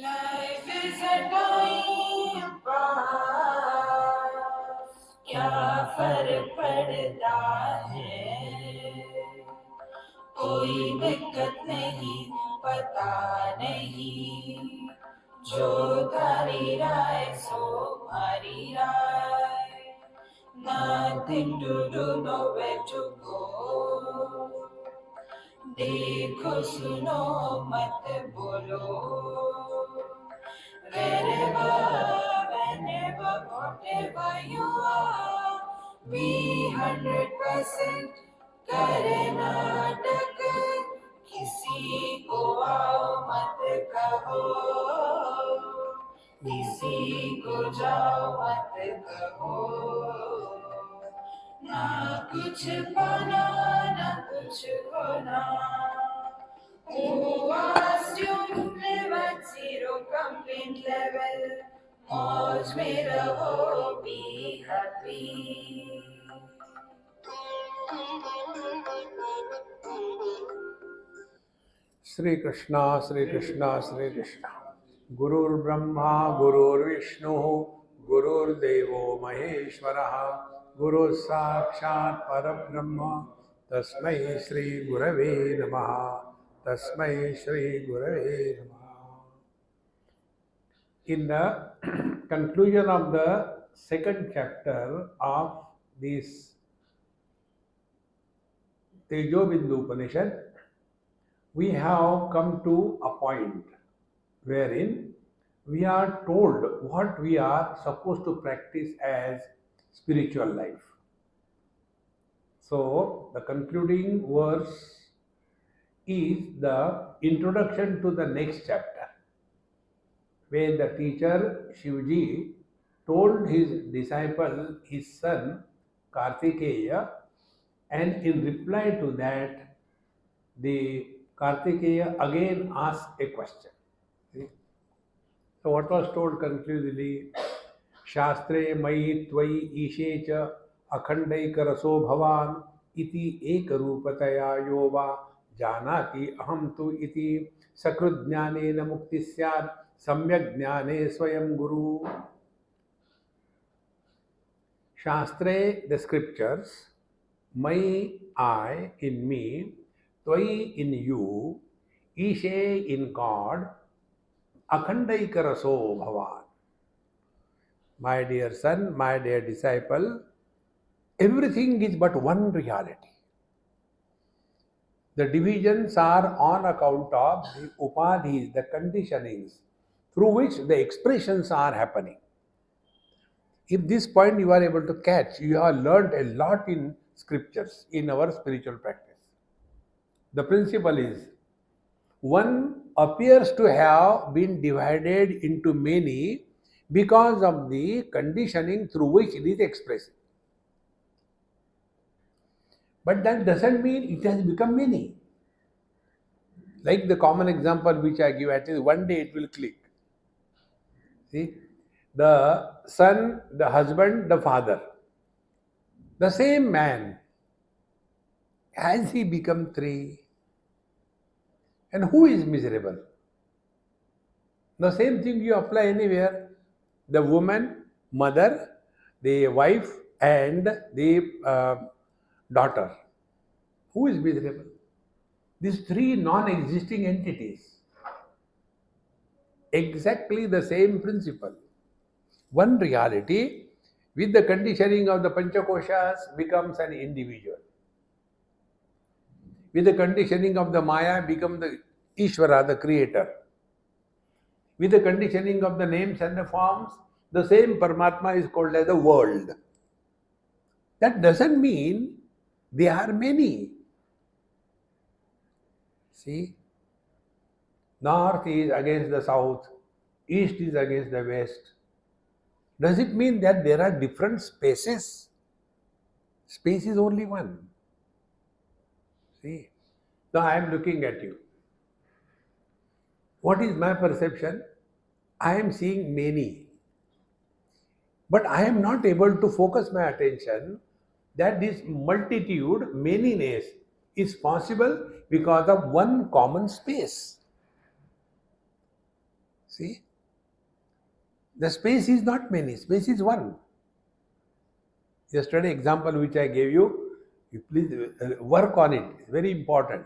Life is a time pass, क्या फर्क पड़ता है, कोई दिक्कत नहीं, पता नहीं, जो थारी राय सो हमारी राय, nothing to do, nowhere to go, देखो सुनो मत बोलो, wherever, whenever, whatever you are, be 100% करे नाटक, किसी को आओ मत कहो, किसी को जाओ मत कहो, ना कुछ पाना ना कुछ खोना. Who asked you live at zero complaint level? मौज में रहो, be happy. Shri Krishna, Shri Krishna, Shri Krishna. Gurur Brahma, Gurur Vishnu, Gurur Devo Maheshwaraha, Guru Sakshat Parabrahma, Tasmai Shri Gurave Namaha, Tasmai Shri Gurave Namaha. In the conclusion of the second chapter of this Tejobindu Upanishad, we have come to a point wherein we are told what we are supposed to practice as spiritual life. So, the concluding verse is the introduction to the next chapter, where the teacher Shivji told his disciple, his son Kartikeya, and in reply to that, the Kartikeya again asked a question. See? So what was told conclusively? Shastre mai tvai ishe cha akhandaikaraso bhavan iti ekarupataya yova janati aham tu iti sakrut jnanena mukti syad samyak jnane swayam guru. Shastre, the scriptures, mai, I, in me, tvai, in you, ishe, in God, akhandaikaraso bhavan. My dear son, my dear disciple, everything is but one reality. The divisions are on account of the upadhis, the conditionings through which the expressions are happening. If this point you are able to catch, you have learnt a lot in scriptures, in our spiritual practice. The principle is, one appears to have been divided into many because of the conditioning through which it is expressed. But that doesn't mean it has become many. Like the common example which I give, at least one day it will click. See, the son, the husband, the father, the same man, has he become three? And who is miserable? The same thing you apply anywhere. The woman, mother, the wife, and the daughter. Who is miserable? These three non-existing entities. Exactly the same principle. One reality with the conditioning of the Panchakoshas becomes an individual. With the conditioning of the Maya becomes the Ishvara, the creator. With the conditioning of the names and the forms, the same Paramatma is called as the world. That doesn't mean there are many. See? North is against the south, east is against the west. Does it mean that there are different spaces? Space is only one. See? Now I am looking at you. What is my perception? I am seeing many. But I am not able to focus my attention that this multitude, manyness, is possible because of one common space. See? The space is not many, space is one. Yesterday example which I gave you please work on it. It's very important.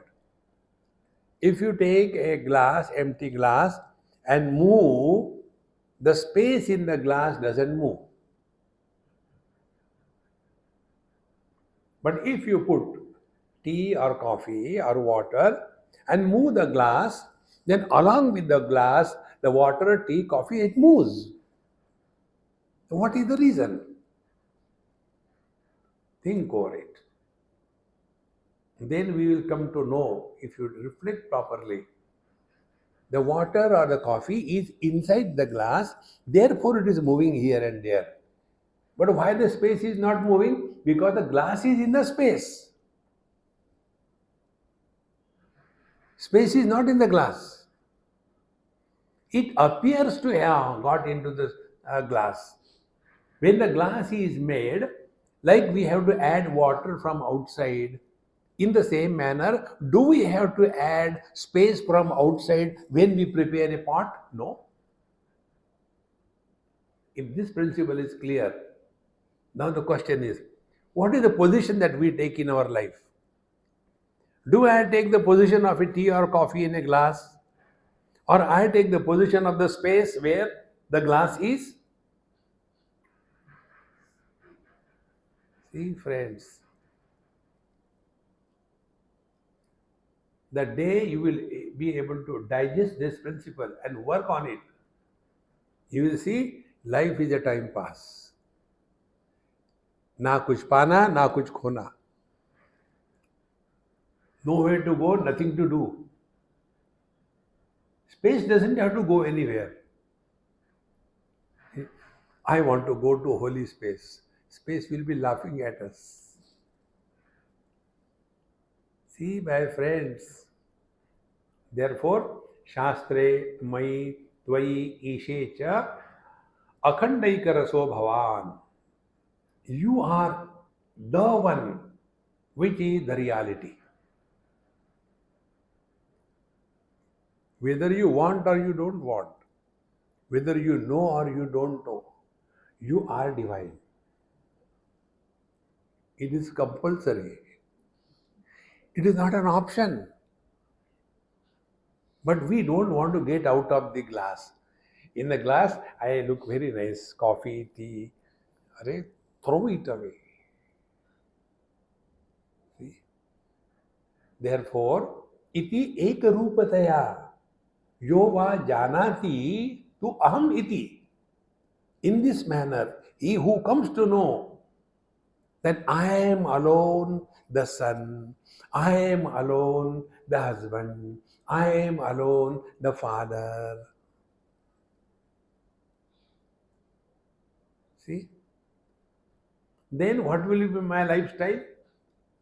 If you take a glass, empty glass, and move, the space in the glass doesn't move. But if you put tea or coffee or water and move the glass, then along with the glass, the water, tea, coffee, it moves. What is the reason? Think over it. Then we will come to know, if you reflect properly, the water or the coffee is inside the glass, therefore it is moving here and there. But why the space is not moving? Because the glass is in the space. Space is not in the glass. It appears to have got into the glass. When the glass is made, like we have to add water from outside, in the same manner, do we have to add space from outside when we prepare a pot? No. If this principle is clear, now the question is, what is the position that we take in our life? Do I take the position of a tea or coffee in a glass? Or I take the position of the space where the glass is? See, friends, the day you will be able to digest this principle and work on it, you will see life is a time pass. Na kuch pana, na kuch khona. Nowhere to go, nothing to do. Space doesn't have to go anywhere. I want to go to holy space. Space will be laughing at us. See, my friends. Therefore, Shastre Mai Tvai Ishe Cha Akhandaikaraso Bhavan. You are the one which is the reality. Whether you want or you don't want, whether you know or you don't know, you are divine. It is compulsory. It is not an option. But we don't want to get out of the glass. In the glass, I look very nice. Coffee, tea. Arey, throw it away. See? Therefore, iti ekarupataya yo va janati tu aham iti. In this manner, he who comes to know that I am alone the son, I am alone the husband, I am alone the father. See? Then what will be my lifestyle?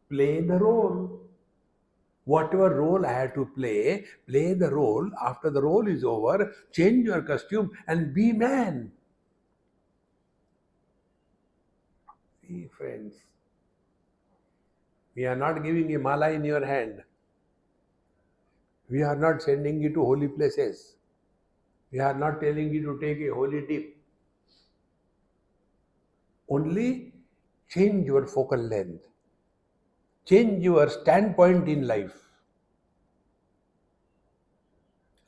Play the role. Whatever role I have to play, play the role. After the role is over, change your costume and be man. See, friends, we are not giving a mala in your hand. We are not sending you to holy places. We are not telling you to take a holy dip. Only change your focal length. Change your standpoint in life.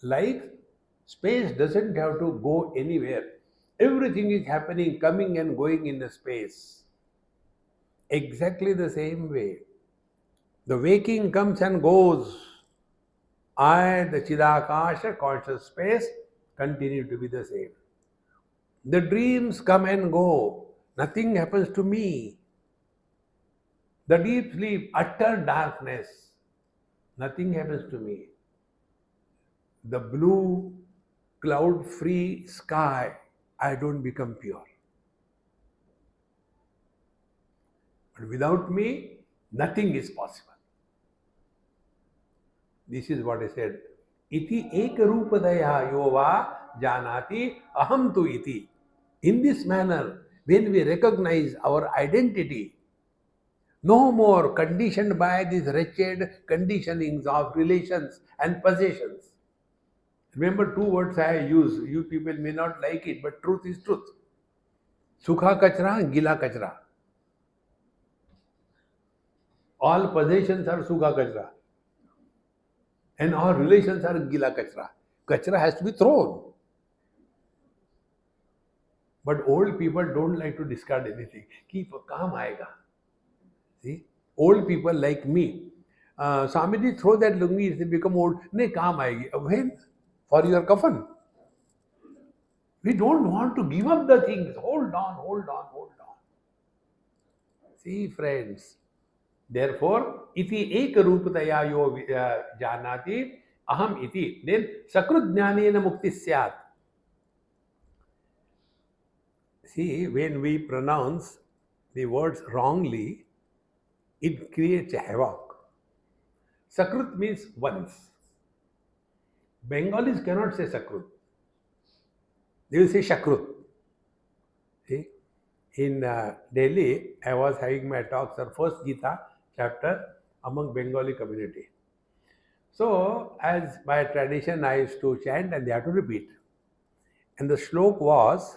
Like space doesn't have to go anywhere. Everything is happening, coming and going in the space. Exactly the same way. The waking comes and goes. I, the Chidakasha, conscious space, continue to be the same. The dreams come and go. Nothing happens to me. The deep sleep, utter darkness. Nothing happens to me. The blue, cloud-free sky, I don't become pure. But without me, nothing is possible. This is what I said. Iti ekarupadaya yova janati aham tu iti. In this manner, when we recognize our identity, No more conditioned by these wretched conditionings of relations and possessions. Remember, two words I use. You people may not like it, but truth is truth. Sukha kachra, gila kachra. All possessions are sukha kachra. And all relations are gila kachra. Kachra has to be thrown. But old people don't like to discard anything. Keep calm aega. See? Old people like me. Swamiji, throw that lungi, they become old. Nahi, calm aegi. When? For your kafan. We don't want to give up the things. Hold on, hold on, hold on. See, friends. Therefore, iti ekarupataya yo janati aham iti. Then, sakrut jnanena mukti syat. See, when we pronounce the words wrongly, it creates a havoc. Sakrut means once. Bengalis cannot say Sakrut. They will say Shakrut. See? In Delhi, I was having my talks on first Gita chapter among Bengali community. So, as by tradition, I used to chant and they have to repeat. And the shlok was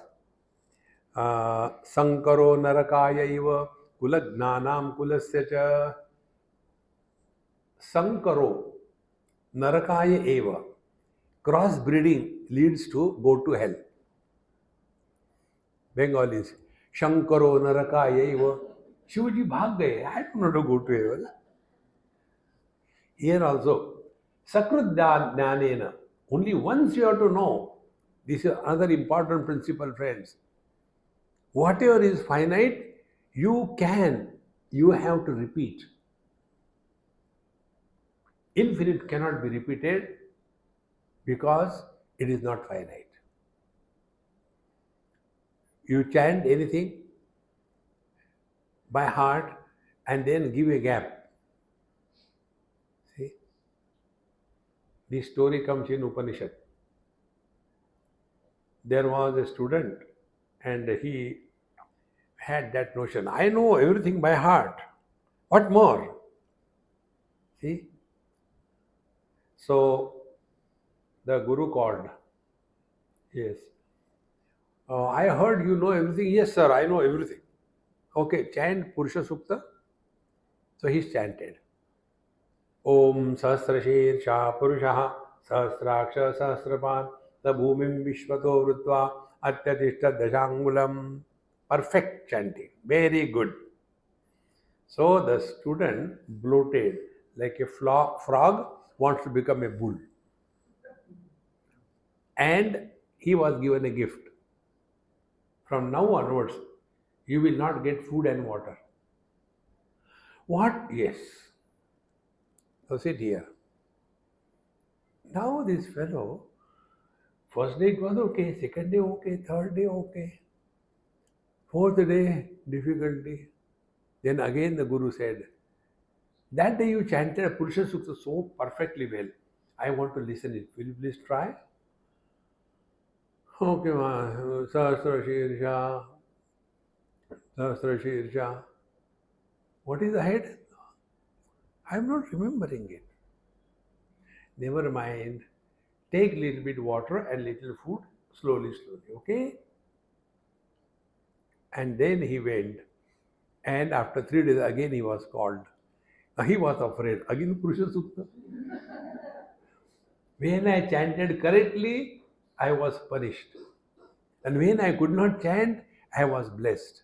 Sankaro Narakaya iva Kulagnanam Kulasya cha Sankaro Narakaya eva. Crossbreeding leads to go to hell. Bengalis. Shankaro Narakaya eva. Shivaji bhag gaye. I don't know to go to heaven. Here also, Sakrut Jnanena. Only once you have to know. This is another important principle, friends. Whatever is finite, you have to repeat. Infinite cannot be repeated because it is not finite. You chant anything by heart and then give a gap. See? This story comes in Upanishad. There was a student and he had that notion. I know everything by heart. What more? See? So the Guru called. Yes. I heard you know everything. Yes, sir, I know everything. Okay, chant Purusha Sukta. So he chanted. Om Sahasrashirsha Purushaha Sahasraksha Sahasrapan Bhumim Vishwato Vrutva Atyatishta Dashangulam. Perfect chanting. Very good. So the student bloated like a frog wants to become a bull. And he was given a gift. From now onwards, you will not get food and water. What? Yes. So sit here. Now this fellow, first day it was okay, second day okay, third day okay, fourth day difficulty. Then again the Guru said, that day you chanted Purusha Sukta so perfectly well. I want to listen it. Will you please try? Okay, ma. Sahasra Shirsha. What is ahead? I am not remembering it. Never mind. Take little bit water and little food, slowly, okay? And then he went. And after 3 days, again he was called. He was afraid. Again Purusha Sukta. When I chanted correctly, I was punished. And when I could not chant, I was blessed.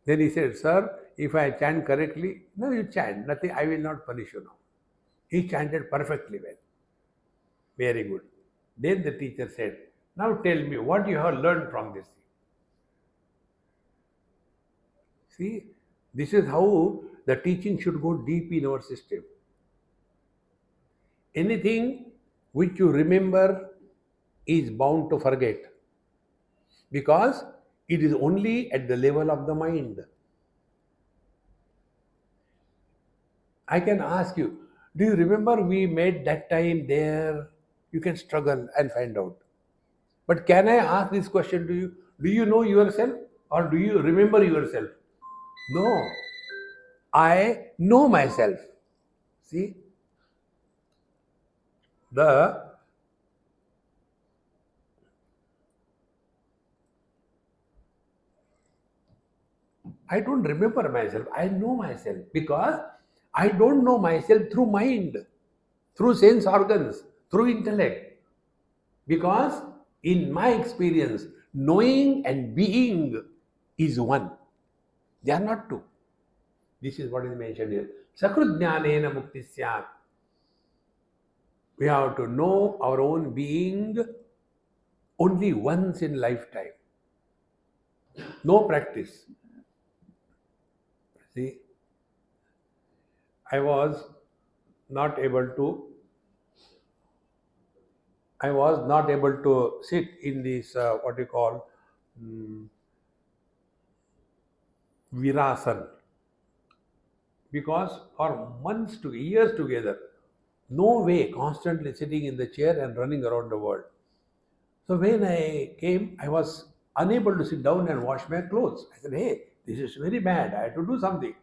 Then he said, sir, if I chant correctly, no, you chant, nothing, I will not punish you now. He chanted perfectly well. Very good. Then the teacher said, now tell me what you have learned from this thing. See, this is how the teaching should go deep in our system. Anything which you remember is bound to forget because it is only at the level of the mind. I can ask you, do you remember we met that time there? You can struggle and find out. But can I ask this question to you? Do you know yourself or do you remember yourself? No. I know myself. See, the I don't remember myself. I know myself because I don't know myself through mind, through sense organs, through intellect. Because in my experience, knowing and being is one. They are not two. This is what is mentioned here. Sakrudjnanena mukti syat. We have to know our own being only once in lifetime. No practice. See, I was not able to I was not able to sit in this what you call virasan because for months to years together, no way, constantly sitting in the chair and running around the world. So when I came, I was unable to sit down and wash my clothes. I said, "Hey, this is very bad. I have to do something."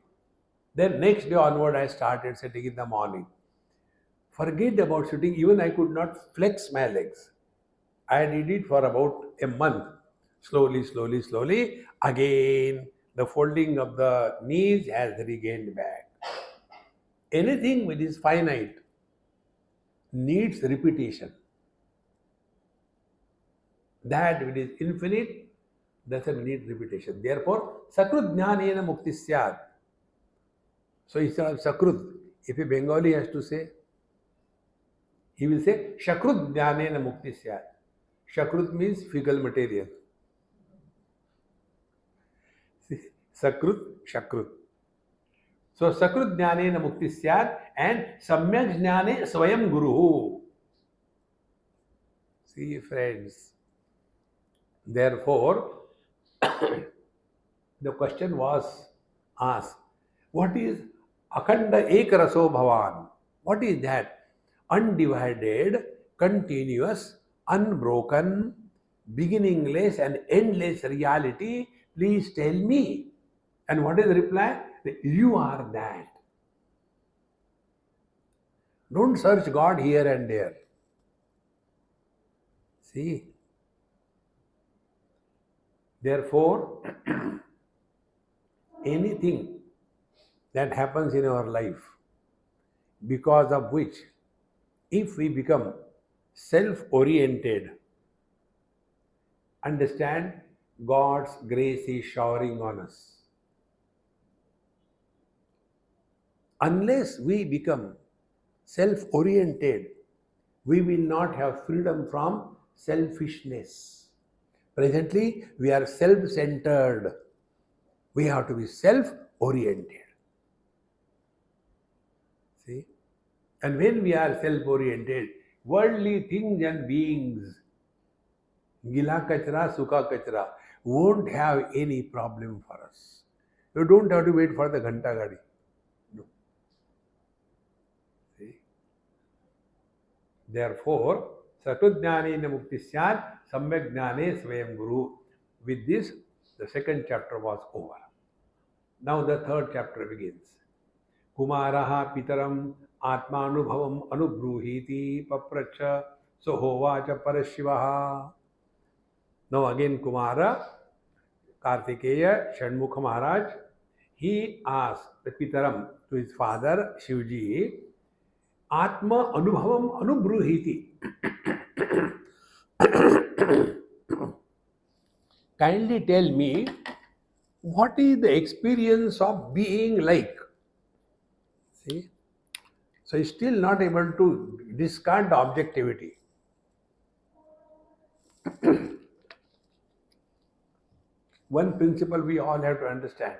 Then next day onward, I started sitting in the morning. Forget about sitting. Even I could not flex my legs. I did it for about a month. Slowly, slowly, slowly. Again, the folding of the knees has regained back. Anything which is finite needs repetition. That which is infinite doesn't need repetition. Therefore, sakrut jnanena mukti syat. So instead of sakrut, if a Bengali has to say, he will say shakrut jnanena mukti syat. Shakrut means fecal material. Sakrut, shakrut. So sakrut jnanena mukti syat and samyak jnane swayam guru. See friends. Therefore, the question was asked, what is Akhanda Ekaraso Bhavan? What is that? Undivided, continuous, unbroken, beginningless and endless reality. Please tell me. And what is the reply? You are that. Don't search God here and there. See? Therefore, anything that happens in our life, because of which, if we become self oriented, understand God's grace is showering on us. Unless we become self oriented, we will not have freedom from selfishness. Presently, we are self centered. We have to be self oriented. See? And when we are self oriented, worldly things and beings, gila kachra, sukha kachra, won't have any problem for us. You don't have to wait for the ghanta gadi. No. See? Therefore, Satudjnanena Mukti Syat Samyak Jnane Swayam Guru. With this, the second chapter was over. Now the third chapter begins. Kumaraha Pitaram Atmanubhavam Anubruhiti Papracha Sohovacha Parashivaha. Now again Kumara, Kartikeya, Shanmukha Maharaj, he asked the Pitaram to his father Shivji, Atma Anubhavam Anubruhiti. Kindly tell me, what is the experience of being like? See? So he's still not able to discard the objectivity. One principle we all have to understand.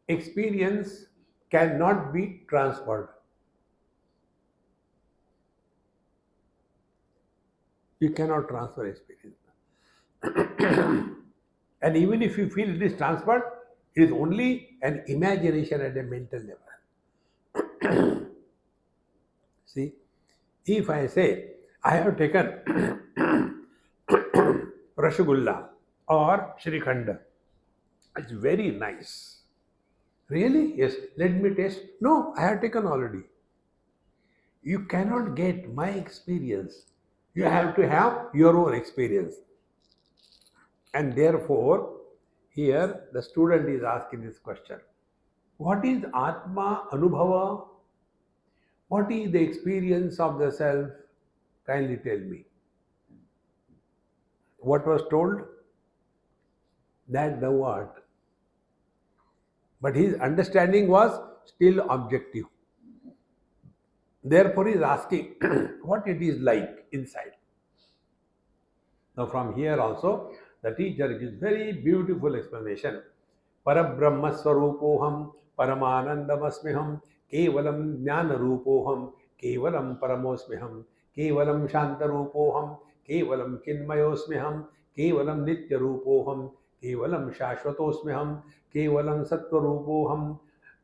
Experience cannot be transferred. You cannot transfer experience. And even if you feel it is transferred, it is only an imagination at a mental level. See, if I say, I have taken Rasgulla or Shrikhand, it's very nice, Really? Yes. Let me taste. No, I have taken already. You cannot get my experience. You have to have your own experience. And therefore, here the student is asking this question. What is Atma Anubhava? What is the experience of the self? Kindly tell me. What was told? That the what? But his understanding was still objective. Therefore, he is asking what it is like inside. Now, from here also, the teacher gives very beautiful explanation. Parabrahma Swarupoham, Paramanandamasmiham, Kevalam Jnana Rupoham, Kevalam Paramosmiham, Kevalam Shantarupoham, Kevalam Chinmayosmiham, Kevalam Nitya Rupoham, Kevalam Shashvatosmiham, Kevalam Sattvarupoham,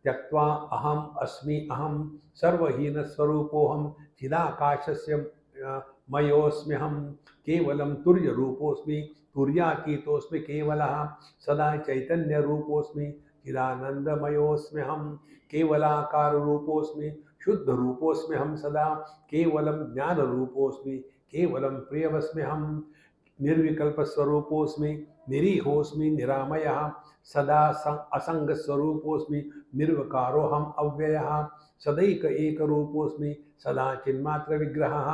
त्यक्त्वा अहम अस्मि अहम सर्वहीन स्वरूपोहम चिदाकाशस्य मयोस्म्यहम केवलम तुर्य रूपोस्मि तुर्यातीतोस्मि केवलः सदा चैतन्य रूपोस्मि चिदानंदमयोस्म्यहम केवलाकार रूपोस्मि शुद्ध रूपोस्म्यहम सदा केवलम ज्ञान रूपोस्मि केवलम प्रियवस्म्यहम निर्विकल्प स्वरूपोस्मि निरीहोस्मि निरामयः सदा असंग स्वरूपोस्मि निर्विकारोहम अव्ययः सदैक एक रूपोस्मि सदा चिन्मात्र विग्रहः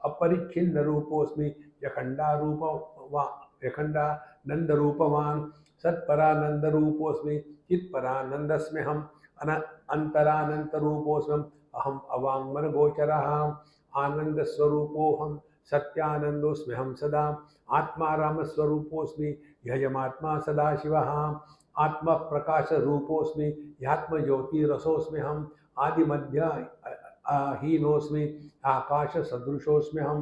अपरिच्छिन्न रूपोस्मि यखंडानंद रूपवान सत्परानंद रूपोस्मि चित्परानंदस्म्यहम अंतरानंत रूपोस्मि अहम अवांगमन गोचरः आनंद स्वरूपोहम सत्यानंदोस्म्यहम सदा आत्मा राम स्वरूपोस्मि यजमात्मा सदाशिवः आत्म प्रकाश रूपोस्मि यात्म ज्योति रसोस्म्यहम आदि मध्य हीनोस्मि आकाश सदृशोस्म्यहम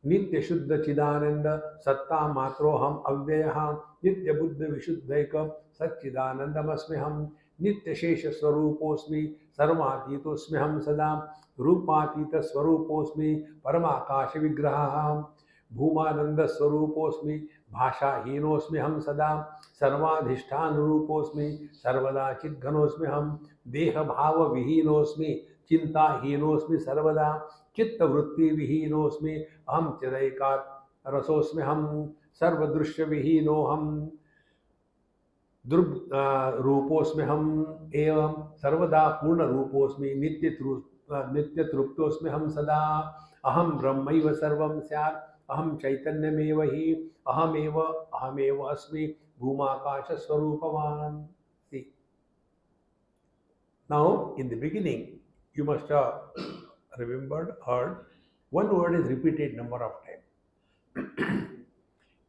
नित्य शुद्ध चिदानंद सत्ता मात्रोहम अव्ययः नित्य बुद्ध विशुद्धैक सच्चिदानंदमस्म्यहम नित्य शेष स्वरूपोस्मि सर्वातीतोस्म्यहम सदा रूपातीत स्वरूपोस्मि परमाकाश विग्रहः भूमानंद स्वरूपोस्मि भाषाहीनोस्म्यहम सदा सर्वाधिष्ठान रूपोस्मि सर्वदा चिद्घनोस्म्यहम देह भाव विहीनोस्मि चिंताहीनोस्मि सर्वदा चित्तवृत्ति विहीनोस्मि अहम चिदैकात् रसोस्म्यहम सर्वदृश्य विहीनोहम रूपोस्म्यहम एवं सर्वदा पूर्ण रूपोस्मि नित्य तृप्तोस्म्यहम सदा अहम ब्रह्मैव सर्वं स्यात् अहम चैतन्यमेव हि अहमेव अस्मि भूमाकाश स्वरूपवान्. See, now in the beginning you must have heard one word is repeated number of times.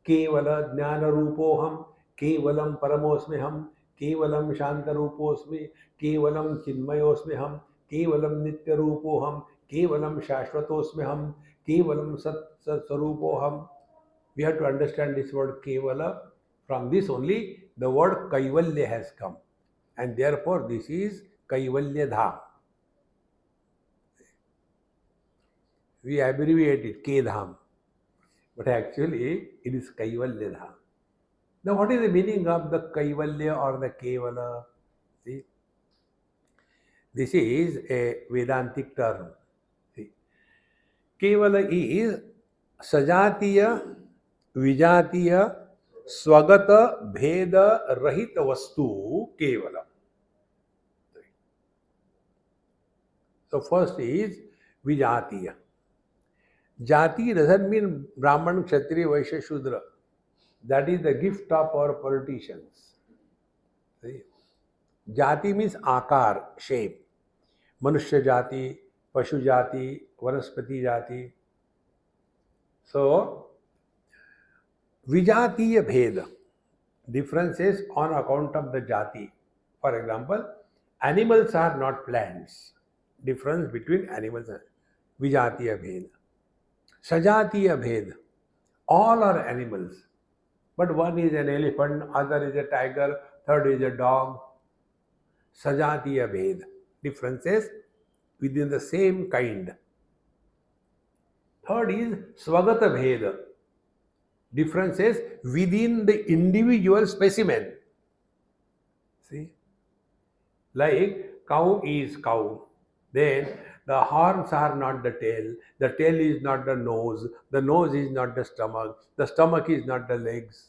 केवल ज्ञान रूपोहम केवलम परमोस्म्यहम केवलम शांत रूपोस्मि केवलम चिन्मयोस्म्यहम केवलम नित्य रूपोहम केवलम शाश्वतोस्म्यहम केवलम सत्स्वरूपोहम. We have to understand this word kevala. From this only the word kaivalya has come, and therefore this is kaivalyadham. We abbreviate it K-dham, but actually it is kaivalyadham. Now, what is the meaning of the kaivalya or the kevala? See, this is a Vedantic term. See, kevala is sajatiya, vijatiya, swagata, bheda, rahita vastu kevala. So, first is vijatiya. Jati doesn't mean Brahman, Kshatriya, Vaishya, Shudra. That is the gift of our politicians. See? Jati means akar, shape. Manushya jati, Pashu jati, Vanaspati jati. So, Vijatiya bheda. Differences on account of the jati. For example, animals are not plants. Difference between animals and Vijatiya bheda. Sajatiya bheda. All are animals. But one is an elephant, other is a tiger, third is a dog. Sajatiya bheda. Differences within the same kind. Third is swagata bheda. Differences within the individual specimen. See? Like cow is cow. Then the horns are not the tail is not the nose is not the stomach is not the legs.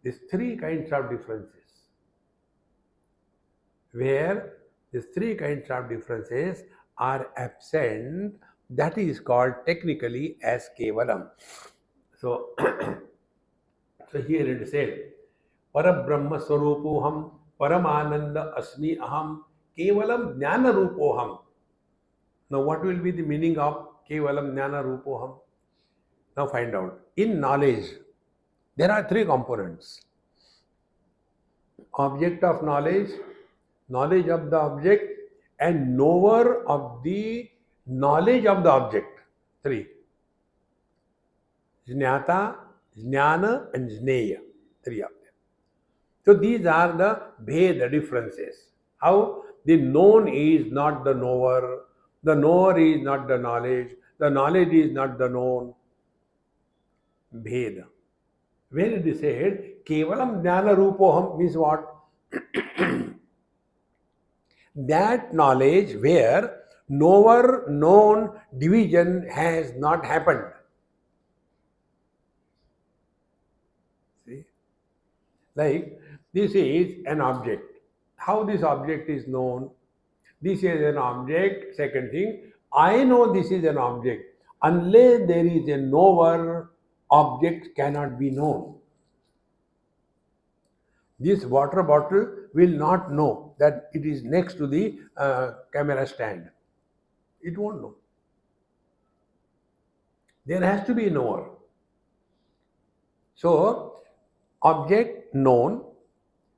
These three kinds of differences. Where these three kinds of differences are absent, that is called technically as kevalam. So, so here it said, Parabrahma Swarupoham, Paramananda Asmi Aham, Kevalam Jnana Rupoham. Now, what will be the meaning of Kevalam Jnana Rupoham? Now, find out. In knowledge, there are three components: object of knowledge, knowledge of the object, and knower of the knowledge of the object. Three. Jnata, Jnana, and Jneya. Three of them. So these are the Bheda differences. How the known is not the knower is not the knowledge is not the known. Bheda. When it is said, Kevalam Jnana Rupoham means what? That knowledge where knower known division has not happened. See? Like this is an object. How this object is known? This is an object. Second thing, I know this is an object. Unless there is a knower, object cannot be known. This water bottle will not know that it is next to the camera stand. It won't know. There has to be a knower. So, object known,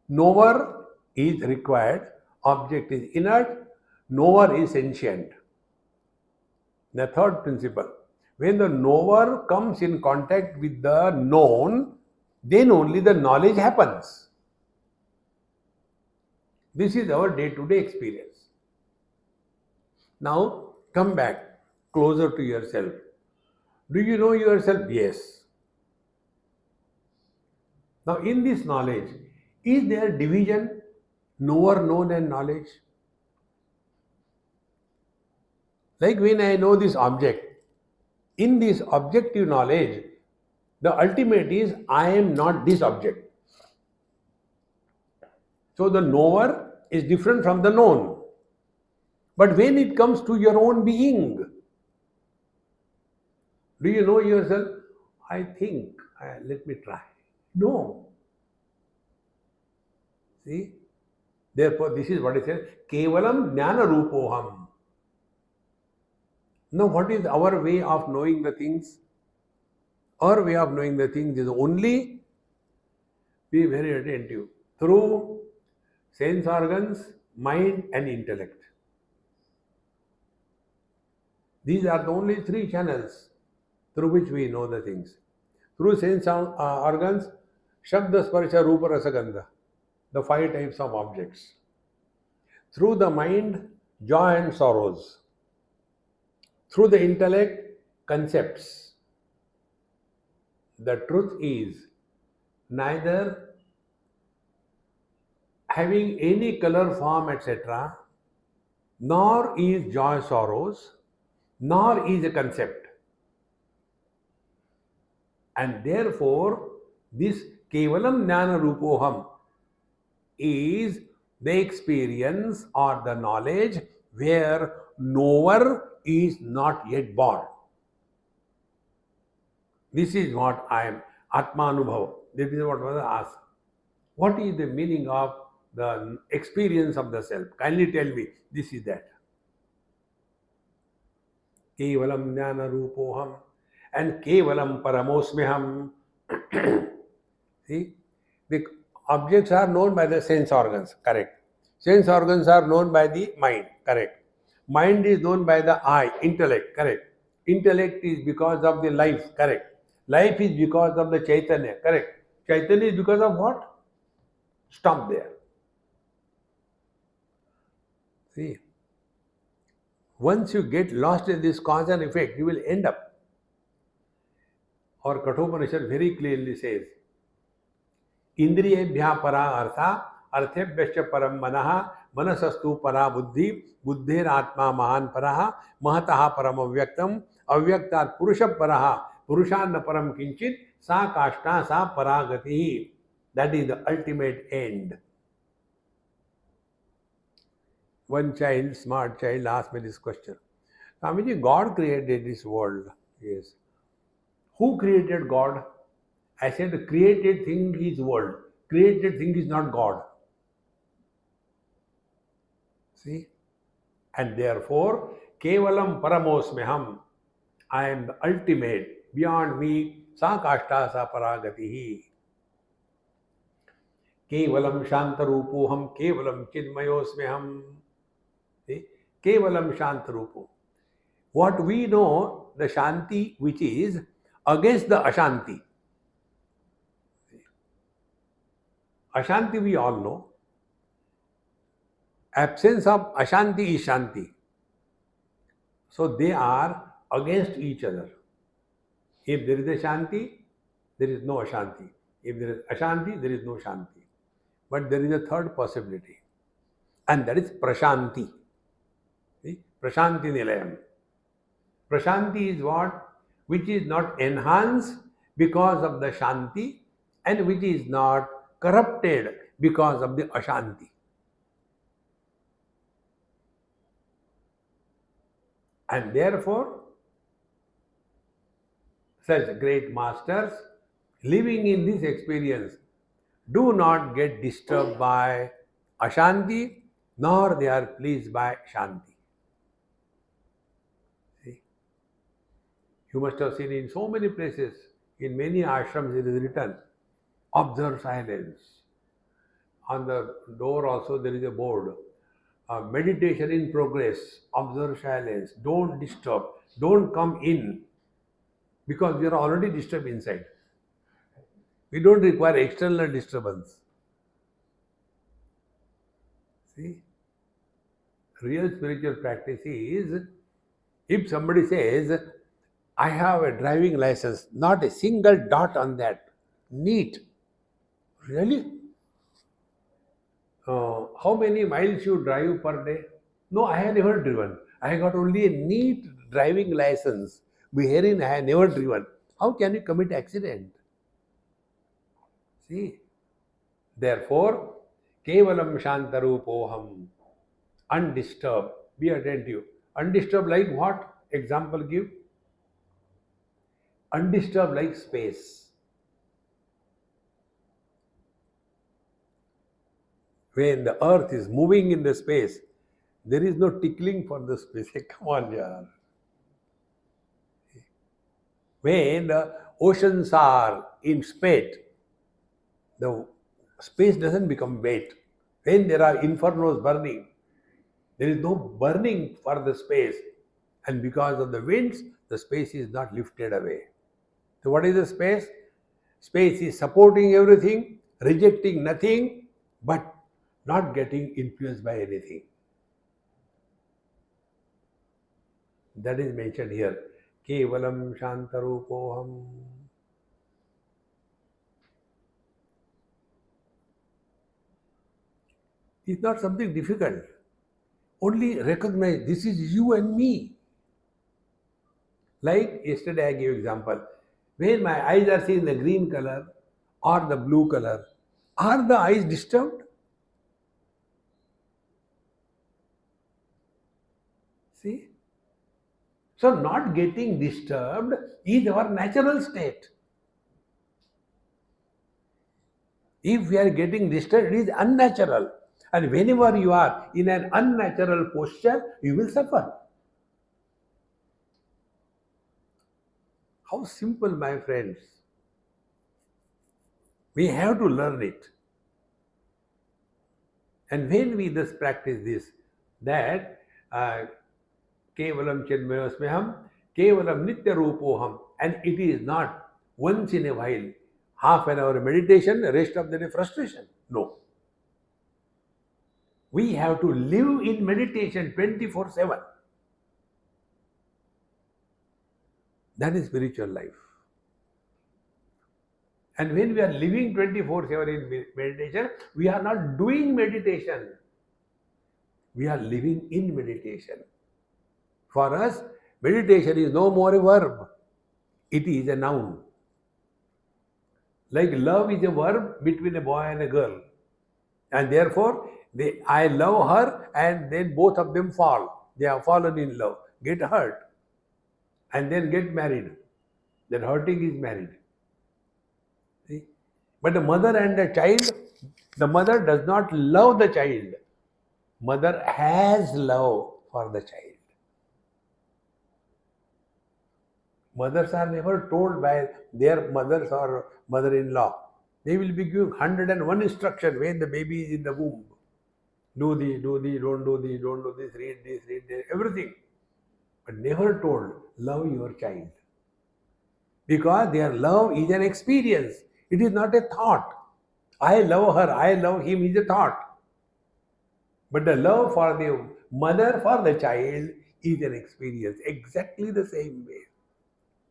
knower is required, object is inert, knower is sentient. The third principle, when the knower comes in contact with the known, then only the knowledge happens. This is our day-to-day experience. Now, come back closer to yourself. Do you know yourself? Yes. Now, in this knowledge, is there division, knower, known, and knowledge? Like when I know this object, in this objective knowledge, the ultimate is I am not this object. So the knower is different from the known. But when it comes to your own being, do you know yourself? I think, let me try. No. See? Therefore, this is what it says, Kevalam Jnana Rupoham. Now, what is our way of knowing the things? Our way of knowing the things is only be very attentive through sense organs, mind, and intellect. These are the only three channels through which we know the things. Through sense organs, Shabda, Sparsha, Rupa, Rasa, Gandha, the five types of objects. Through the mind, joy and sorrows. Through the intellect, concepts. The truth is neither having any color, form, etc., nor is joy, sorrows, nor is a concept. And therefore, this Kevalam Jnana Rupoham is the experience or the knowledge where knower is not yet born. This is what I am, Atmanubhava. This is what was asked. What is the meaning of the experience of the self? Kindly tell me, this is that. Kevalam Jnana Rupoham and Kevalam Paramosmiham. See, the objects are known by the sense organs, correct. Sense organs are known by the mind, correct. Mind is known by the eye, intellect, correct. Intellect is because of the life, correct. Life is because of the Chaitanya, correct. Chaitanya is because of what? Stop there. See, once you get lost in this cause and effect, you will end up. Our Kathopanishad very clearly says, Indriyebhya para artha अर्थेभ्यश्च परम मनः मनसस्तु परा बुद्धि बुद्धेरात्मा महान परः महतः परम अव्यक्तम अव्यक्तात् पुरुष परः पुरुषान्न परम किंचित सा काष्ठा सा परागति. That is the ultimate end. One child, smart child, asked me this question. Swamiji, God created this world. Yes. Who created God? I said the created thing is world. Created thing is not God. See? And therefore, Kevalam Paramosmeham. I am the ultimate. Beyond me, Sa Kashta Sa Paragatihi. Kevalam Shantarupoham Kevalam Chinmayosmeham. See? Kevalam Shantarupo. What we know, the Shanti which is against the Ashanti. Ashanti we all know. Absence of Ashanti is Shanti. So they are against each other. If there is a Shanti, there is no Ashanti. If there is Ashanti, there is no Shanti. But there is a third possibility. And that is Prashanti. See? Prashanti Nilayam. Prashanti is what? Which is not enhanced because of the Shanti and which is not corrupted because of the Ashanti. And therefore, such great masters living in this experience do not get disturbed by Ashanti, nor they are pleased by Shanti. See? You must have seen in so many places, in many ashrams it is written, observe silence. On the door also there is a board, meditation in progress, observe silence, don't disturb, don't come in, because we are already disturbed inside. We don't require external disturbance. See, real spiritual practice is, if somebody says, I have a driving license, not a single dot on that, neat. Really? How many miles you drive per day? No, I have never driven. I got only a neat driving license. Wherein I have never driven. How can you commit accident? See? Therefore, Kevalam Shantarupoham. Undisturbed. Be attentive. Undisturbed like what? Example give. Undisturbed like space. When the earth is moving in the space, there is no tickling for the space. Come on, yaar. When the oceans are in space, the space doesn't become wet. When there are infernos burning, there is no burning for the space. And because of the winds, the space is not lifted away. So what is the space? Space is supporting everything, rejecting nothing, but not getting influenced by anything. That is mentioned here. Kevalam Shantarupoham. It's not something difficult. Only recognize this is you and me. Like yesterday I gave example. When my eyes are seeing the green color or the blue color, are the eyes disturbed? See? So not getting disturbed is our natural state. If we are getting disturbed, it is unnatural. And whenever you are in an unnatural posture, you will suffer. How simple, my friends. We have to learn it. And when we thus practice this, that Kevalam Chinmayosmeham, Kevalam Nitya Rupoham, and it is not once in a while, half an hour meditation, the rest of the day frustration. No. We have to live in meditation 24/7. That is spiritual life. And when we are living 24/7 in meditation, we are not doing meditation. We are living in meditation. For us, meditation is no more a verb, it is a noun. Like love is a verb between a boy and a girl. And therefore, I love her, and then both of them fall. They have fallen in love, get hurt, and then get married. Then hurting is married. See? But the mother and the child, the mother does not love the child. Mother has love for the child. Mothers are never told by their mothers or mother-in-law. They will be given 101 instruction when the baby is in the womb. Do this, don't do this, don't do this, read this, everything. But never told, love your child. Because their love is an experience. It is not a thought. I love her, I love him is a thought. But the love for the mother, for the child is an experience. Exactly the same way.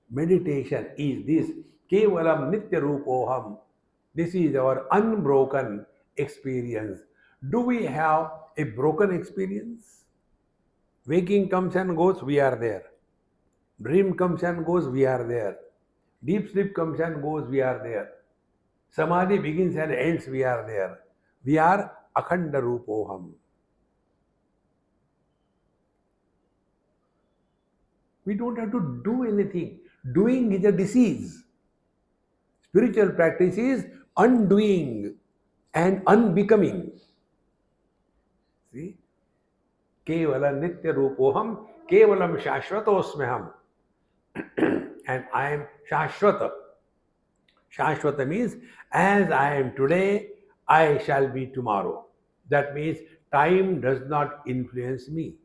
Meditation is this. Kevalam nitya rupoham. This is our unbroken experience. Do we have a broken experience? Waking comes and goes, we are there. Dream comes and goes, we are there. Deep sleep comes and goes, we are there. Samadhi begins and ends, we are there. We are akhanda rupoham. We don't have to do anything. Doing is a disease. Spiritual practice is undoing and unbecoming. See? Kevalam nitya rupoham, kevalam shashvatosmeham. And I am shashvata. Shashvata means, as I am today, I shall be tomorrow. That means time does not influence me.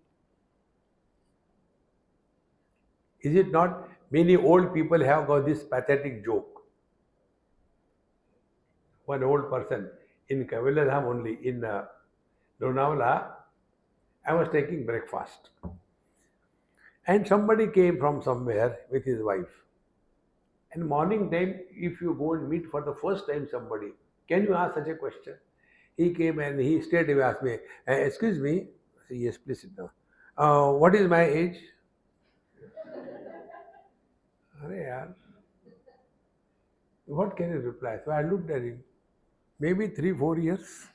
Is it not? Many old people have got this pathetic joke. One old person in Kaivalyadham only, in Lonavala, I was taking breakfast. And somebody came from somewhere with his wife. And morning time, if you go and meet for the first time somebody, can you ask such a question? He came and he straight away asked me, excuse me. I said, yes, please sit down. What is my age? Arey yaar, what can I reply? So I looked at him. Maybe 3-4 years.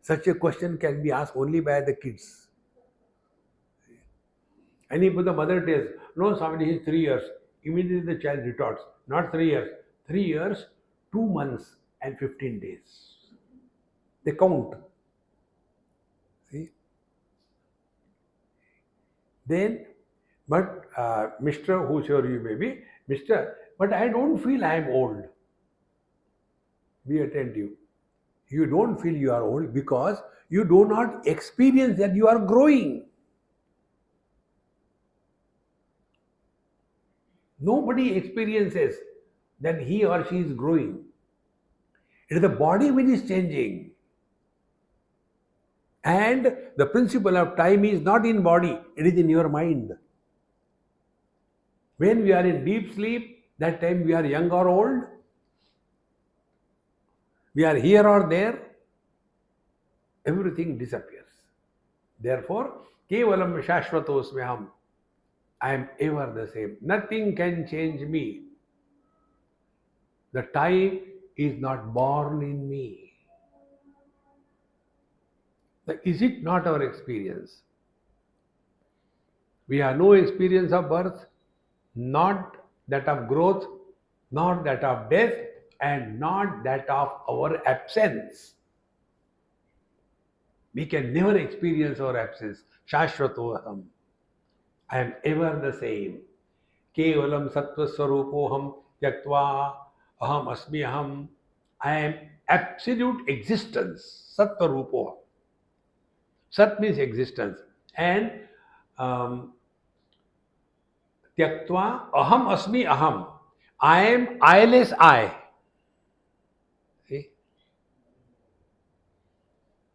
Such a question can be asked only by the kids. And if the mother tells, no, Swami, is 3 years. Immediately the child retorts, not 3 years. 3 years, 2 months and 15 days. They count. See? Then, but Mr. whosoever you may be, Mr. But I don't feel I am old. Be attentive. You don't feel you are old because you do not experience that you are growing. Nobody experiences that he or she is growing. It is the body which is changing. And the principle of time is not in body, it is in your mind. When we are in deep sleep, that time we are young or old. We are here or there. Everything disappears. Therefore, kevalam shashvatosmyaham. I am ever the same. Nothing can change me. The time is not born in me. Is it not our experience? We have no experience of birth, not that of growth, not that of death, and not that of our absence. We can never experience our absence. Shashvatoham. I am ever the same. Kevalam sattva swarupoham tyaktva aham asmi aham. I am absolute existence. Sattva rupoham. Sat means existence. And tyaktva aham asmi aham. I am I-less I. See?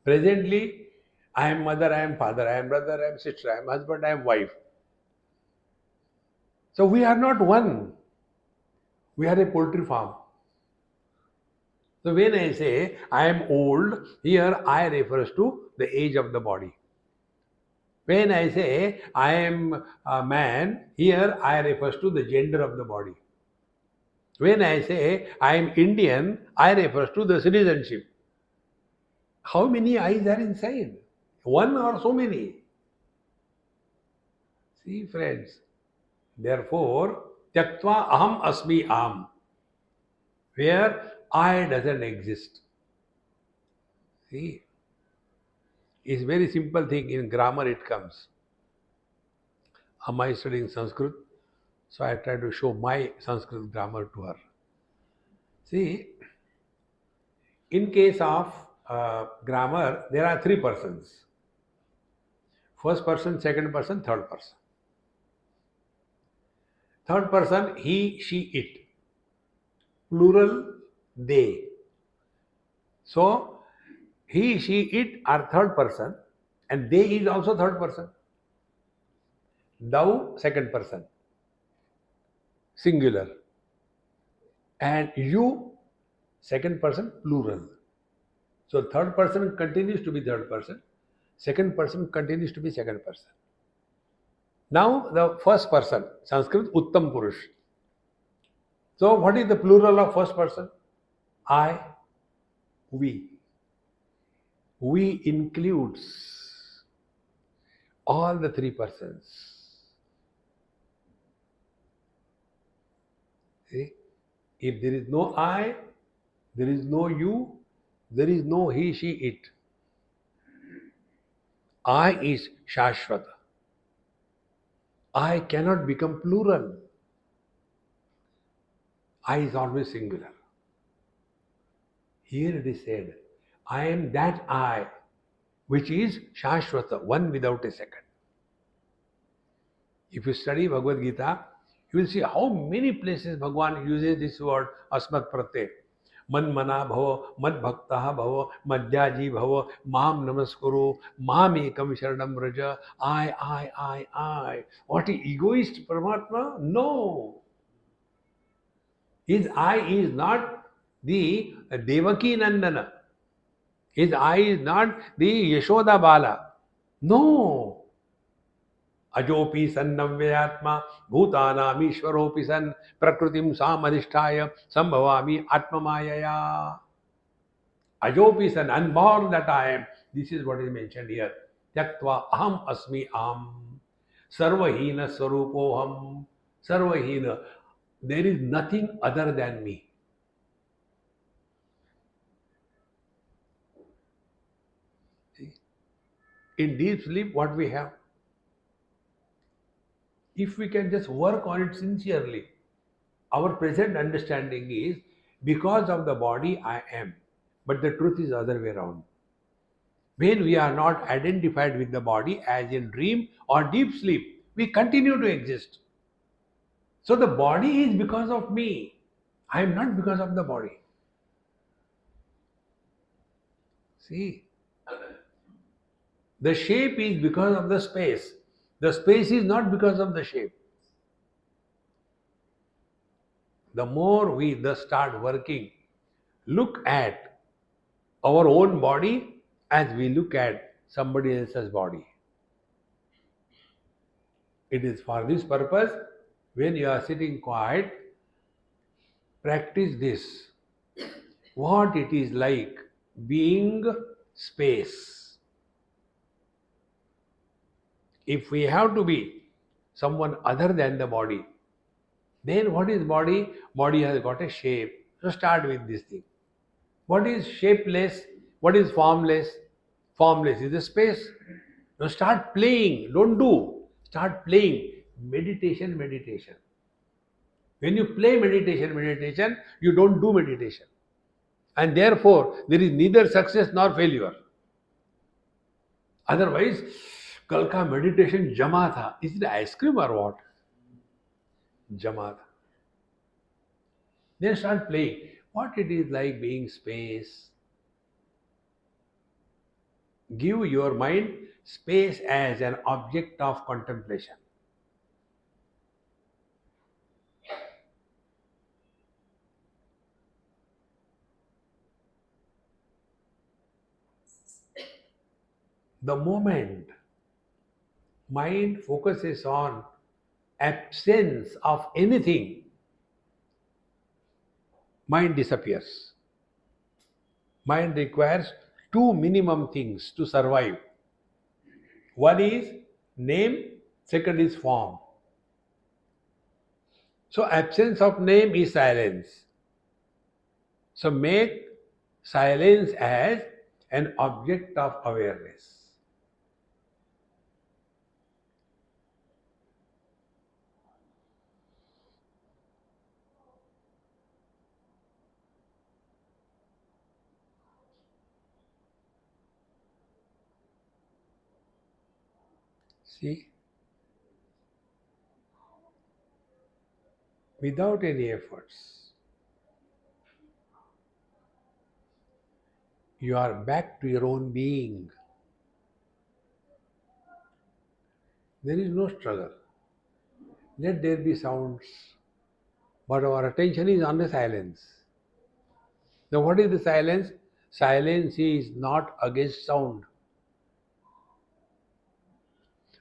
Presently, I am mother, I am father, I am brother, I am sister, I am husband, I am wife. So we are not one. We are a poultry farm. So when I say I am old, here I refers to the age of the body. When I say I am a man, here I refers to the gender of the body. When I say I am Indian, I refers to the citizenship. How many eyes are inside? One or so many? See, friends. Therefore, tyaktva aham asmi aham, where I doesn't exist. See, it's very simple thing. In grammar it comes. Am I studying Sanskrit? So I try to show my Sanskrit grammar to her. See, in case of grammar, there are three persons: first person, second person, third person. Third person, he, she, it. Plural, they. So, he, she, it are third person, and they is also third person. Thou, second person, singular. And you, second person, plural. So, third person continues to be third person, second person continues to be second person. Now, the first person, Sanskrit, Uttam Purush. So, what is the plural of first person? I, we. We includes all the three persons. See? If there is no I, there is no you, there is no he, she, it. I is Shashvata. I cannot become plural. I is always singular. Here it is said, I am that I, which is Shashvata, one without a second. If you study Bhagavad Gita, you will see how many places Bhagwan uses this word Asmat Pratyay. Man mana bhava, mad bhaktaha bhava, madhyaji bhava, mam namaskuru, mam ekam sharanam raja, I. What is egoist Paramatma? No. His I is not the Devaki Nandana. His I is not the Yashoda Bala. No. अजोपि सन्नव्ययात्मा भूतानामीश्वरोऽपि सन् प्रकृतिं सामधिष्ठाय संभवामि आत्ममायया. Ajopi san, unborn that I am. This is what is mentioned here. Tyaktva aham asmi aham. Sarvahina swarupoham. Sarvahina. There is nothing other than me. See? In deep sleep, what we have? If we can just work on it sincerely, our present understanding is because of the body I am. But the truth is the other way around. When we are not identified with the body, as in dream or deep sleep, we continue to exist. So the body is because of me. I am not because of the body. See, the shape is because of the space. The space is not because of the shape. The more we thus start working, look at our own body as we look at somebody else's body. It is for this purpose, when you are sitting quiet, practice this. What it is like being space. If we have to be someone other than the body, then what is body? Body has got a shape. So start with this thing. What is shapeless? What is formless? Formless is a space. Now start playing. Don't do. Start playing. Meditation, meditation. When you play meditation, meditation, you don't do meditation. And therefore, there is neither success nor failure. Otherwise, कल का meditation जमा था. Is it ice cream or what? जमा था. Then start playing. What it is like being space. Give your mind space as an object of contemplation. The moment mind focuses on absence of anything, mind disappears. Mind requires two minimum things to survive. One is name, second is form. So absence of name is silence. So make silence as an object of awareness. See, without any efforts, you are back to your own being. There is no struggle. Let there be sounds, but our attention is on the silence. Now, what is the silence? Silence is not against sound.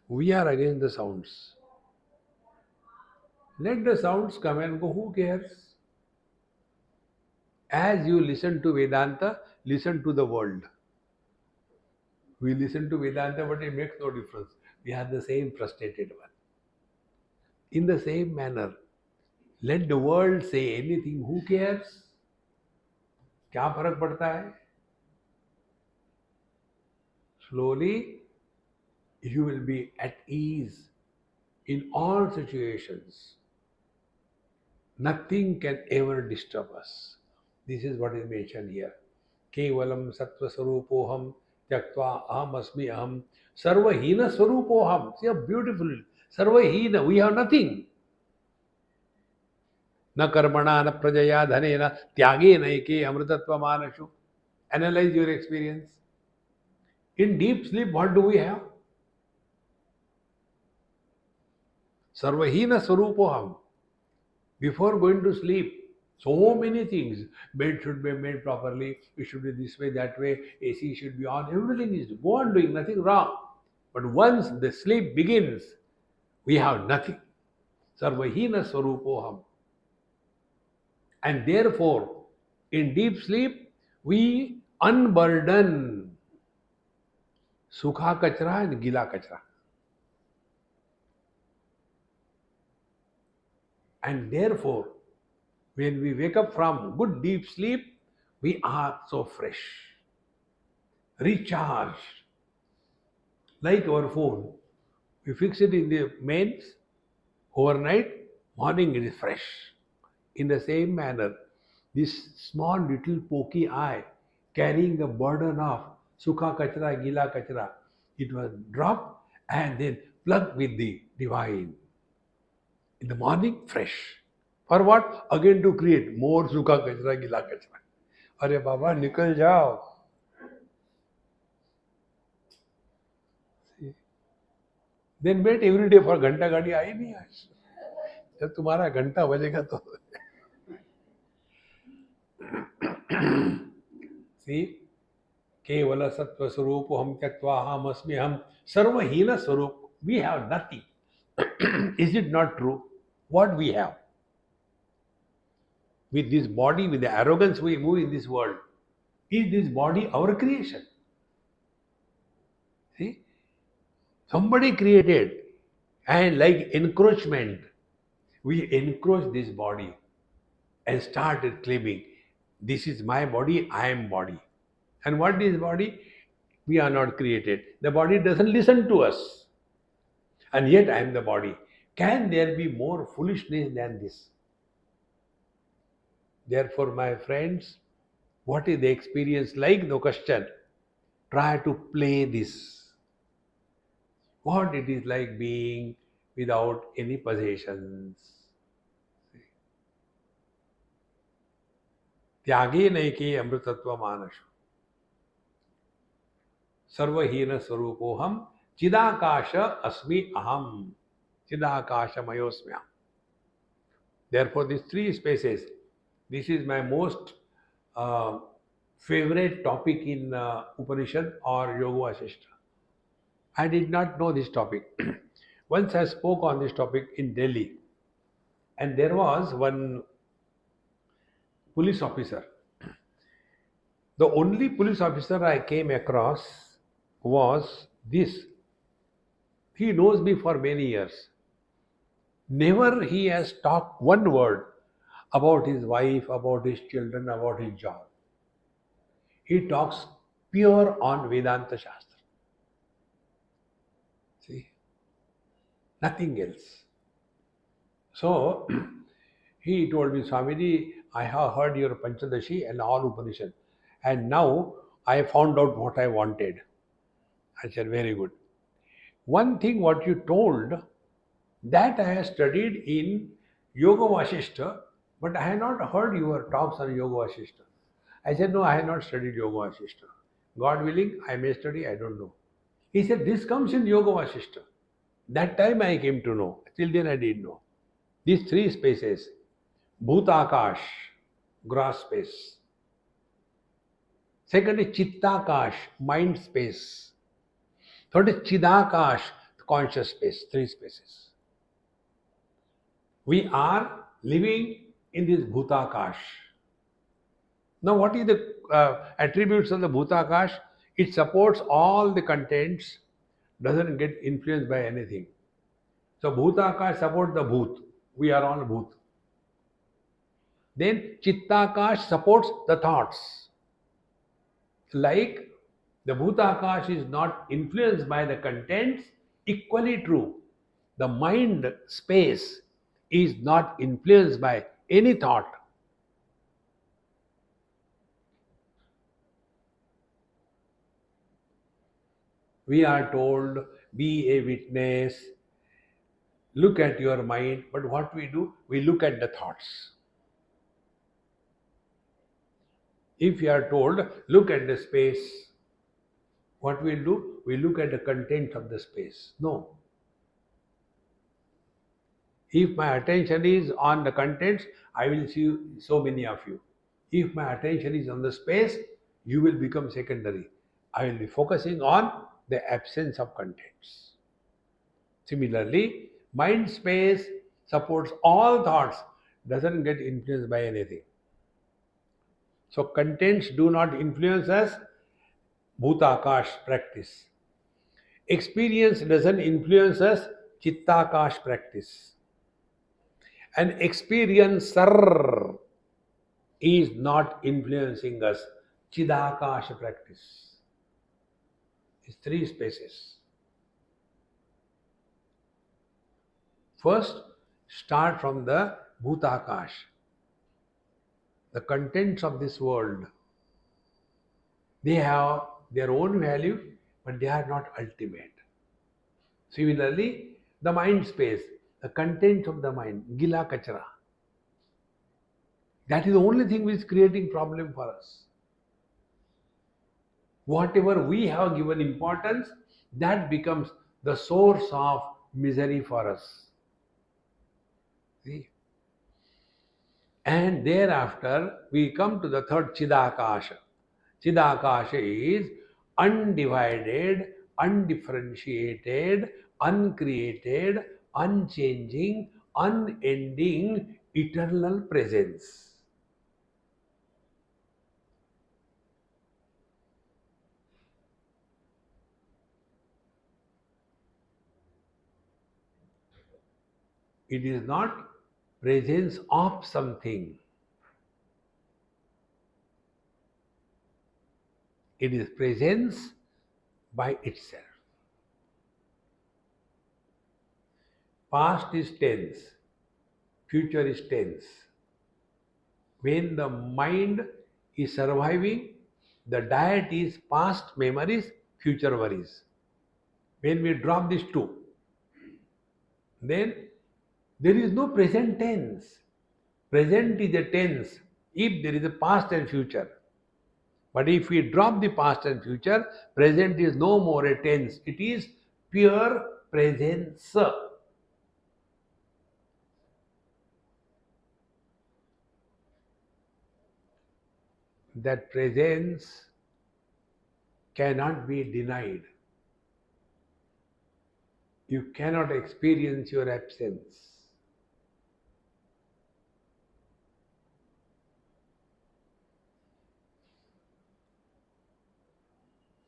We are against the sounds. Let the sounds come and go. Who cares? As you listen to Vedanta, listen to the world. We listen to Vedanta, but it makes no difference. We are the same frustrated one. In the same manner, let the world say anything. Who cares? क्या फर्क पड़ता है? Slowly, you will be at ease in all situations. Nothing can ever disturb us. This is what is mentioned here. Kevalam sattva swarupoham tyaktva aham asmi aham sarvahina swarupoham. See how beautiful. Sarvahina, we have nothing. न कर्मणा न प्रजया धनेन त्यागेन एके अमृतत्वमानशु. Analyze your experience. In deep sleep, what do we have? Sarvahina swarupoham. Before going to sleep, so many things. Bed should be made properly, it should be this way, that way, AC should be on, everything is go on doing, nothing wrong. But once the sleep begins, we have nothing. Sarvahina swarupoham. And therefore, in deep sleep, we unburden sukha kachra and gila kachra. And therefore, when we wake up from good deep sleep, we are so fresh, recharged. Like our phone, we fix it in the mains, overnight, morning it is fresh. In the same manner, this small little pokey eye carrying the burden of sukha kachra, gila kachra, it was dropped and then plugged with the divine. In the morning, fresh. For what? Again to create more sukha kachra, gila kachra. अरे बाबा निकल जाओ. Then wait every day for घंटा गाड़ी आई नहीं आज. जब तुम्हारा घंटा बजेगा तो. See, केवल सत्व स्वरूप हम त्यक्त्वा हम अस्मि हम सर्वहीन स्वरूप. We have nothing. Is it not true? What we have? With this body, with the arrogance we move in this world, is this body our creation? See, somebody created, and like encroachment, we encroach this body and started claiming, this is my body, I am body. And what is body? We are not created. The body doesn't listen to us. And yet I am the body. Can there be more foolishness than this? Therefore, my friends, what is the experience like? No question. Try to play this. What it is like being without any possessions. त्यागे नैके अमृतत्व मानसु. सर्वहीन स्वरूपोहम चिदाकाश अस्मि aham. Chidakashamayosmya. Therefore, these three spaces, this is my most favorite topic in Upanishad or Yoga Vasishta. I did not know this topic. Once I spoke on this topic in Delhi, and there was one police officer. The only police officer I came across was this. He knows me for many years. Never he has talked one word about his wife, about his children, about his job. He talks pure on Vedanta Shastra. See, nothing else. So he told me, Swamiji, I have heard your Panchadashi and all Upanishad, and now I found out what I wanted. I said, very good. One thing what you told, that I have studied in Yoga Vasishta, but I have not heard your talks on Yoga Vasishta. I said, no, I have not studied Yoga Vasishta. God willing, I may study, I don't know. He said, this comes in Yoga Vasishta. That time I came to know. Till then I didn't know. These three spaces, Bhutakash, gross space. Second is Chittakash, mind space. Third is Chidakash, conscious space, three spaces. We are living in this Bhutakash. Now, what is the attributes of the Bhutakash? It supports all the contents, doesn't get influenced by anything. So, Bhutakash supports the Bhut. We are all Bhut. Then, Chittakash supports the thoughts. Like the Bhutakash is not influenced by the contents, equally true. The mind space is not influenced by any thought. We are told, be a witness, look at your mind, but what we do, we look at the thoughts. If we are told, look at the space, what we do, we look at the content of the space. No. If my attention is on the contents, I will see so many of you. If my attention is on the space, you will become secondary. I will be focusing on the absence of contents. Similarly, mind space supports all thoughts, doesn't get influenced by anything. So contents do not influence us, Bhutakash practice. Experience doesn't influence us, Chittakash practice. An experiencer is not influencing us, Chidakash practice. It's three spaces. First, start from the Bhutakash, the contents of this world. They have their own value, but they are not ultimate. Similarly, the mind space, the content of the mind, gila kachara. That is the only thing which is creating problem for us. Whatever we have given importance, that becomes the source of misery for us. See? And thereafter, we come to the third Chidakasha. Chidakasha is undivided, undifferentiated, uncreated, unchanging, unending, eternal presence. It is not presence of something. It is presence by itself. Past is tense, future is tense. When the mind is surviving, the diet is past memories, future worries. When we drop these two, then there is no present tense. Present is a tense if there is a past and future. But if we drop the past and future, present is no more a tense. It is pure presence. That presence cannot be denied. You cannot experience your absence.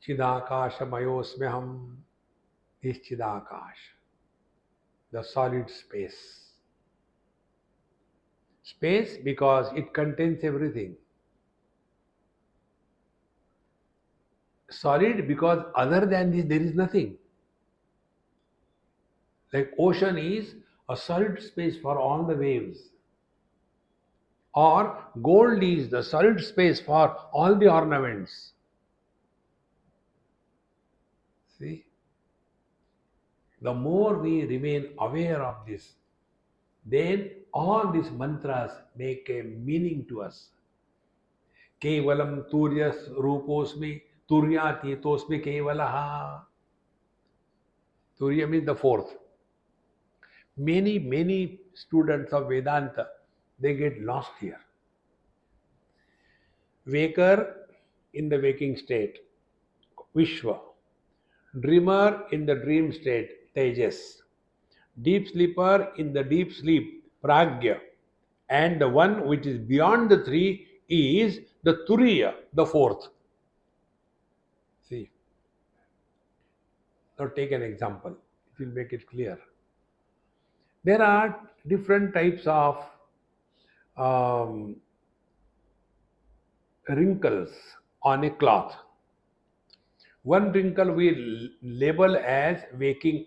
Chidakashamayosmyaham is Chidakash, the solid space. Space because it contains everything. Solid because other than this there is nothing. Like ocean is a solid space for all the waves. Or gold is the solid space for all the ornaments. See? The more we remain aware of this, then all these mantras make a meaning to us. Kevalam turyas ruposmi turyati tosmi kevalaha. Turya means the fourth. Many students of Vedanta, they get lost here. Waker in the waking state, Vishwa. Dreamer in the dream state, Tejas. Deep sleeper in the deep sleep, Pragya. And the one which is beyond the three is the Turiya, the fourth. See. Now take an example. It will make it clear. There are different types of wrinkles on a cloth. One wrinkle we label as waking,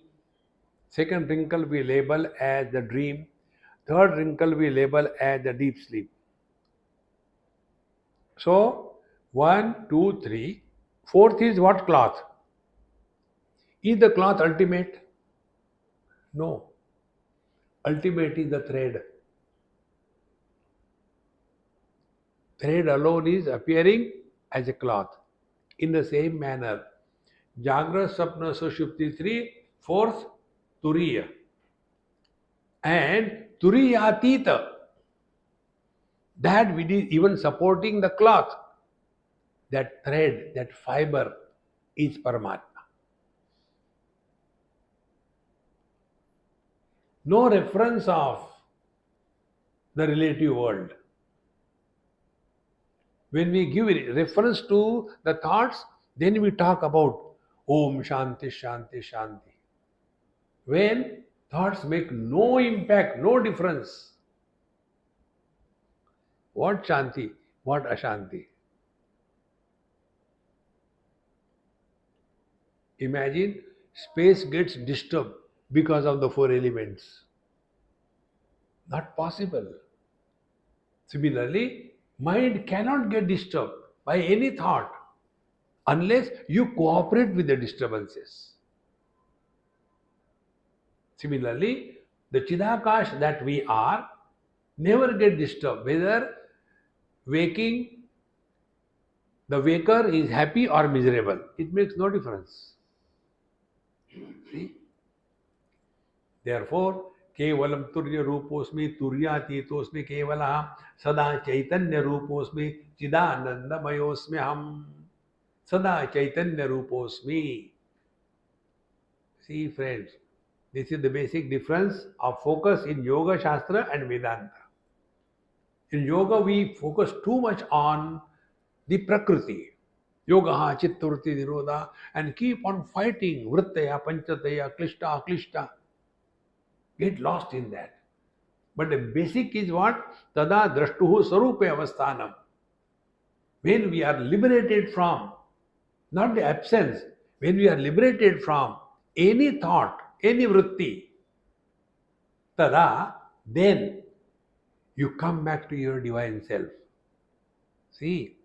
second wrinkle we label as the dream, third wrinkle we label as the deep sleep. So, 1, 2, 3. Fourth is what cloth? Is the cloth ultimate? No. Ultimate is the thread. Thread alone is appearing as a cloth. In the same manner, Jagra, Sapna, Sushupti 3, fourth, Turiya. And Turiyatita, that which is even supporting the cloth, that thread, that fiber is Paramatma. No reference of the relative world. When we give reference to the thoughts, then we talk about Om Shanti Shanti Shanti. When thoughts make no impact, no difference. What Shanti? What Ashanti? Imagine space gets disturbed because of the four elements. Not possible. Similarly, mind cannot get disturbed by any thought unless you cooperate with the disturbances. Similarly, the Chidakash that we are never get disturbed, whether waking, the waker is happy or miserable. It makes no difference. See? Therefore, Kevalam Turya Ruposmi Turyatitosmi Kevalah Sada Chaitanya Ruposmi Chidananda Mayosmi Ham Sada Chaitanya Ruposmi. See friends, this is the basic difference of focus in Yoga Shastra and Vedanta. In Yoga, we focus too much on the Prakriti, Yoga, Chittavritti, Nirodha, and keep on fighting Vrittaya, Panchataya, Klishta, Klishta. Get lost in that. But the basic is what? Tada drashtuhu sarupe avasthanam. When we are liberated from, not the absence, when we are liberated from any thought, any vritti, tada, then you come back to your divine self. See,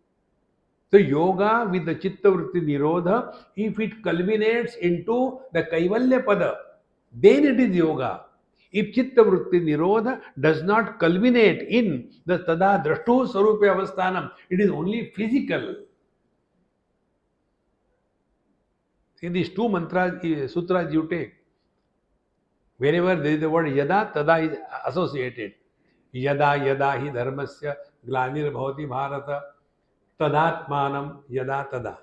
the yoga with the chitta vritti nirodha, if it culminates into the kaivalya pada, then it is yoga. If chitta vritti nirodha does not culminate in the tada drashtu sarupe avasthanam, it is only physical. See, these two mantras, sutras you take, wherever there is the word yada, tada is associated. Yada yada hi dharmasya glanir bhavati bharata tadatmanam yada tada.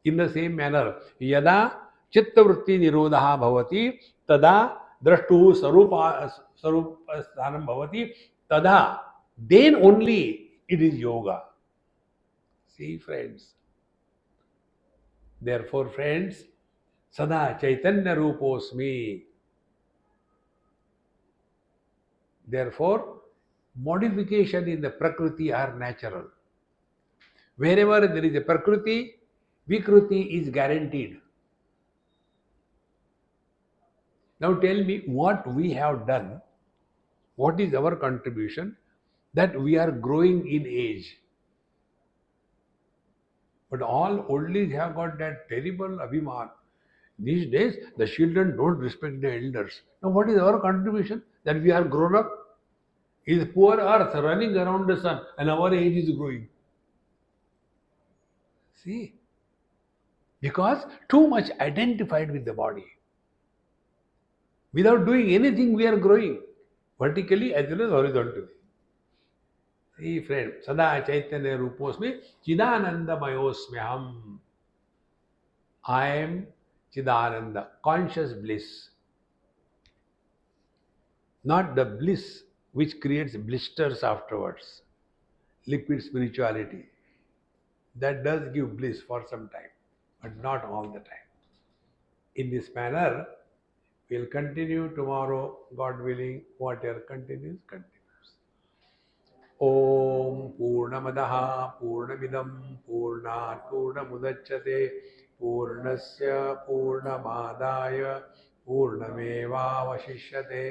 In the same manner, yada चित्तवृत्ति निरोधः भवति तदा द्रष्टुः स्वरूपस्थानं भवति तदा then only it is yoga. See friends, therefore friends, sada chaitanya ruposmi. Therefore, modification in the prakriti are natural. Wherever there is a prakriti, vikruti is guaranteed. Now tell me what we have done, what is our contribution that we are growing in age. But all old age have got that terrible abhiman. These days, the children don't respect the elders. Now, what is our contribution? That we are grown up? Is poor earth running around the sun and our age is growing. See? Because too much identified with the body. Without doing anything, we are growing vertically as well as horizontally. See, friend, Sada Chaitanya Ruposmi, Chidananda Mayosmyaham. I am Chidananda, conscious bliss. Not the bliss which creates blisters afterwards. Liquid spirituality. That does give bliss for some time, but not all the time. In this manner, we'll continue tomorrow, God willing, whatever continues, continues. ॐ पूर्णमदः पूर्णमिदं पूर्णात् पूर्णमुदच्यते पूर्णस्य पूर्णमादाय पूर्णमेवावशिष्यते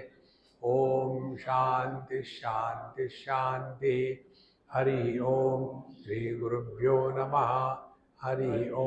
ॐ शान्ति शान्ति शान्तिः हरिः ॐ श्रीगुरुभ्यो नमः हरिः ॐ